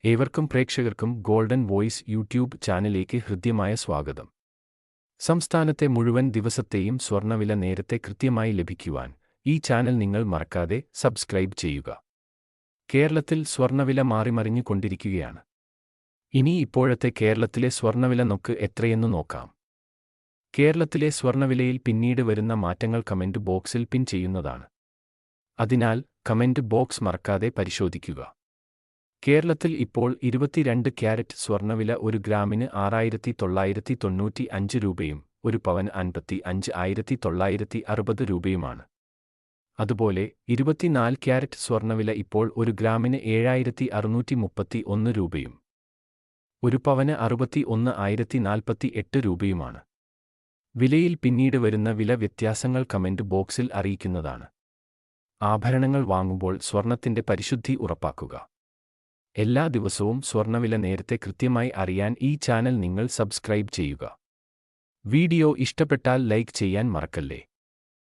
ഏവർക്കും പ്രേക്ഷകർക്കും golden voice YouTube ചാനലിലേക്ക് ഹൃദ്യമായ സ്വാഗതം. സംസ്ഥാനത്തെ മുഴുവൻ ദിവസത്തെയും സ്വർണ്ണവില നേരത്തെ കൃത്യമായി ലഭിക്കുവാൻ ഈ ചാനൽ നിങ്ങൾ മറക്കാതെ സബ്സ്ക്രൈബ് ചെയ്യുക. കേരളത്തിൽ സ്വർണ്ണവില മാറിമറിഞ്ഞു കൊണ്ടിരിക്കുകയാണ്. ഇനി ഇപ്പോഴത്തെ കേരളത്തിലെ സ്വർണ്ണവില നമുക്ക് എത്രയെന്നു നോക്കാം. കേരളത്തിലെ സ്വർണ്ണവിലയിൽ പിന്നീട് വരുന്ന മാറ്റങ്ങൾ കമന്റ് ബോക്സിൽ പിൻ ചെയ്യുന്നതാണ്. അതിനാൽ കമന്റ് ബോക്സ് മറക്കാതെ പരിശോധിക്കുക. കേരളത്തിൽ ഇപ്പോൾ 22 ക്യാരറ്റ് സ്വർണ്ണവില 1 ഗ്രാമിന് 6,995 രൂപയും 1 പവന് 55,960 രൂപയുമാണ്. അതുപോലെ 24 ക്യാരറ്റ് സ്വർണ്ണവില ഇപ്പോൾ 1 ഗ്രാമിന് 7,631 രൂപയും 1 പവന് 61,048 രൂപയുമാണ്. വിലയിൽ പിന്നീട് വരുന്ന വില വ്യത്യാസങ്ങൾ കമന്റ് ബോക്സിൽ അറിയിക്കുന്നതാണ്. ആഭരണങ്ങൾ വാങ്ങുമ്പോൾ സ്വർണത്തിന്റെ പരിശുദ്ധി ഉറപ്പാക്കുക. എല്ലാ ദിവസവും സ്വർണ്ണവില നേരത്തെ കൃത്യമായി അറിയാൻ ഈ ചാനൽ നിങ്ങൾ സബ്സ്ക്രൈബ് ചെയ്യുക. വീഡിയോ ഇഷ്ടപ്പെട്ടാൽ ലൈക്ക് ചെയ്യാൻ മറക്കല്ലേ.